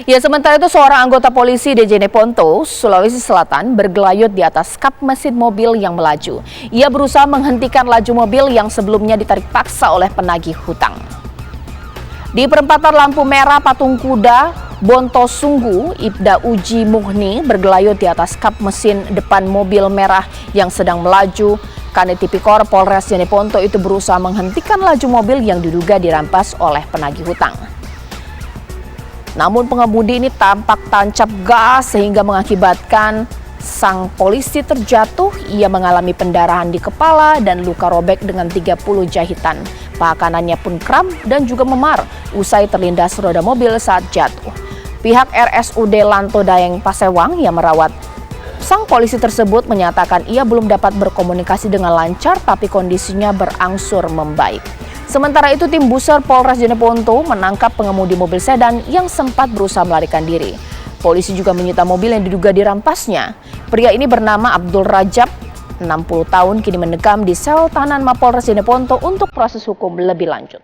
Ya, sementara itu seorang anggota polisi di Jeneponto, Sulawesi Selatan bergelayut di atas kap mesin mobil yang melaju. Ia berusaha menghentikan laju mobil yang sebelumnya ditarik paksa oleh penagih hutang. Di perempatan lampu merah Patung Kuda, Bontosunggu, Ibda Uji Muhni bergelayut di atas kap mesin depan mobil merah yang sedang melaju. Kanit Tipikor Polres Jeneponto itu berusaha menghentikan laju mobil yang diduga dirampas oleh penagih hutang. Namun pengemudi ini tampak tancap gas sehingga mengakibatkan sang polisi terjatuh. Ia mengalami pendarahan di kepala dan luka robek dengan 30 jahitan. Paha kanannya pun kram dan juga memar usai terlindas roda mobil saat jatuh. Pihak RSUD Lanto Daeng Pasewang yang merawat sang polisi tersebut menyatakan ia belum dapat berkomunikasi dengan lancar tapi kondisinya berangsur membaik. Sementara itu tim Buser Polres Jeneponto menangkap pengemudi mobil sedan yang sempat berusaha melarikan diri. Polisi juga menyita mobil yang diduga dirampasnya. Pria ini bernama Abdul Rajab, 60 tahun, kini mendekam di sel tahanan Mapolres Jeneponto untuk proses hukum lebih lanjut.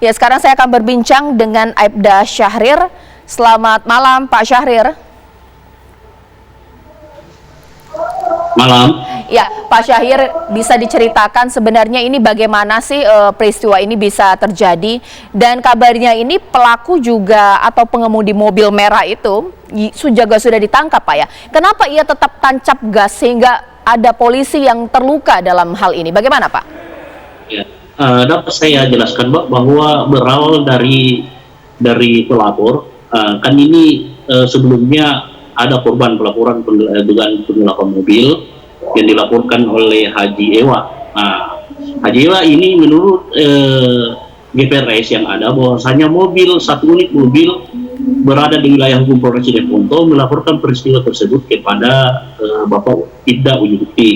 Ya, sekarang saya akan berbincang dengan Aibda Syahrir. Selamat malam, Pak Syahrir. Malam. Ya, Pak Syahrir, bisa diceritakan sebenarnya ini bagaimana sih peristiwa ini bisa terjadi? Dan kabarnya ini pelaku juga atau pengemudi mobil merah itu juga sudah ditangkap, Pak ya. Kenapa ia tetap tancap gas sehingga ada polisi yang terluka dalam hal ini? Bagaimana, Pak? Ya. Dapat saya jelaskan, Mbak, bahwa berawal dari pelapor, kan ini sebelumnya ada korban pelaporan dugaan penggelapan mobil yang dilaporkan oleh Haji Ewa. Nah, Haji Ewa ini menurut GPRS yang ada bahwasanya satu unit mobil berada di wilayah hukum Polres Jeneponto melaporkan peristiwa tersebut kepada Bapak Ibda Uji Muhni.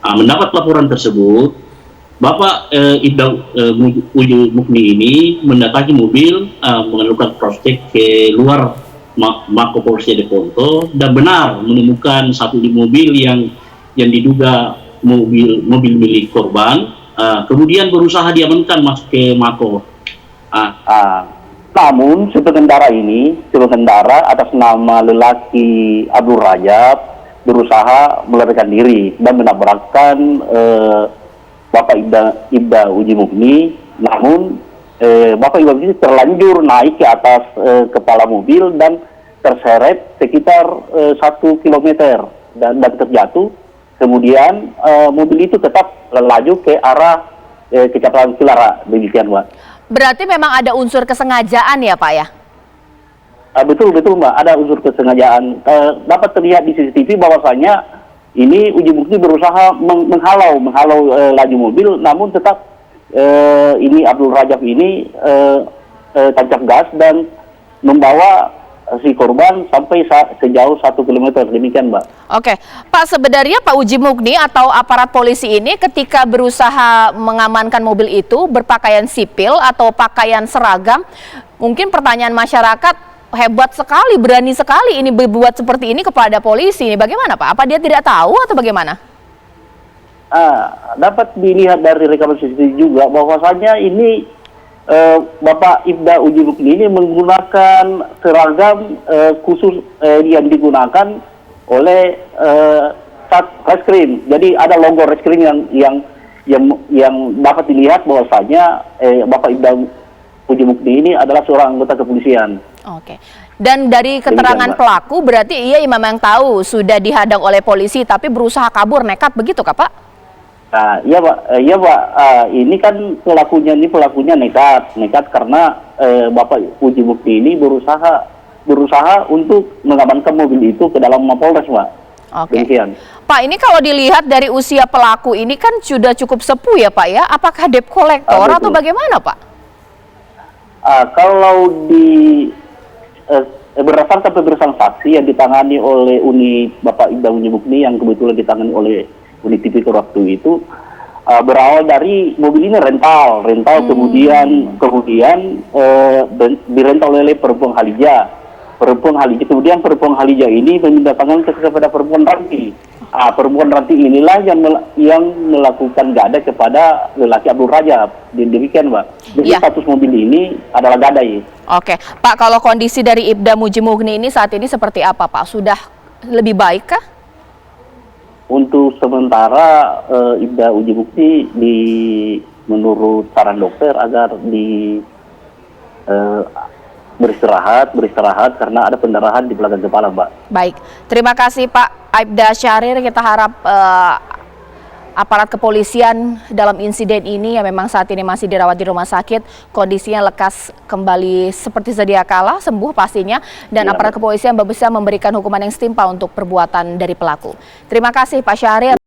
Mendapat laporan tersebut, Bapak Ibda Uji Muhni ini mendatangi mobil mengajukan prospek ke luar Mako Polres Jeneponto dan benar menemukan satu unit mobil yang diduga mobil milik korban. Kemudian berusaha diamankan masuk ke Mako. Namun si pengendara atas nama lelaki Abdul Rajab berusaha melarikan diri dan menabrakkan Bapak Ibda Uji Muhni. Namun Bapak Ibda Uji terlanjur naik ke atas kepala mobil dan terseret sekitar 1 kilometer dan terjatuh. Kemudian mobil itu tetap laju ke arah Kecamatan Kilara, demikian, Mbak. Berarti memang ada unsur kesengajaan ya, Pak ya? Betul, Mbak, ada unsur kesengajaan. Dapat terlihat di CCTV bahwasanya ini Uji Muhni berusaha menghalau laju mobil, namun tetap ini Abdul Rajab ini tancap gas dan membawa si korban sampai sejauh 1 kilometer, demikian, Mbak. Oke, Pak, sebenarnya Pak Uji Muhni atau aparat polisi ini ketika berusaha mengamankan mobil itu berpakaian sipil atau pakaian seragam, mungkin pertanyaan masyarakat, hebat sekali, berani sekali ini berbuat seperti ini kepada polisi. Bagaimana, Pak? Apa dia tidak tahu atau bagaimana? Dapat dilihat dari rekaman CCTV juga bahwasanya ini Bapak Ibda Uji Muhni ini menggunakan seragam khusus yang digunakan oleh Reskrim. Jadi ada logo Reskrim yang dapat dilihat bahwasanya Bapak Ibda Uji Muhni ini adalah seorang anggota kepolisian. Oke. Dan dari keterangan pelaku berarti ia memang tahu sudah dihadang oleh polisi tapi berusaha kabur nekat, begitu kah, Pak? Iya, Pak. Ini kan pelakunya nekat karena Bapak Uji Muhni ini berusaha untuk mengamankan mobil itu ke dalam Mapolres, Pak. Oke. Demikian. Pak, ini kalau dilihat dari usia pelaku ini kan sudah cukup sepuh ya, Pak ya? Apakah debt collector atau bagaimana, Pak? Kalau berdasarkan pemeriksaan saksi yang ditangani oleh unit Bapak Ibda Uji Muhni yang kebetulan ditangani oleh unit Tipikor waktu itu, berawal dari mobil ini rental kemudian dirental oleh perempuan Halija. Kemudian perempuan Halija ini meminta tangan kepada perempuan Ranti. Perempuan Ranti inilah yang melakukan gada kepada lelaki Abdul Rajab. Demikian, Mbak. Jadi status mobil ini adalah gadai. Oke, Pak, kalau kondisi dari Ibda Mujimugni ini saat ini seperti apa, Pak? Sudah lebih baik kah? Untuk sementara Ibda uji bukti menurut saran dokter agar beristirahat karena ada pendarahan di belakang kepala, Mbak. Baik, terima kasih Pak Aibda Syahrir. Kita harap aparat kepolisian dalam insiden ini yang memang saat ini masih dirawat di rumah sakit, kondisinya lekas kembali seperti sedia kala, sembuh pastinya, dan aparat kepolisian bisa memberikan hukuman yang setimpal untuk perbuatan dari pelaku. Terima kasih Pak Syahrir.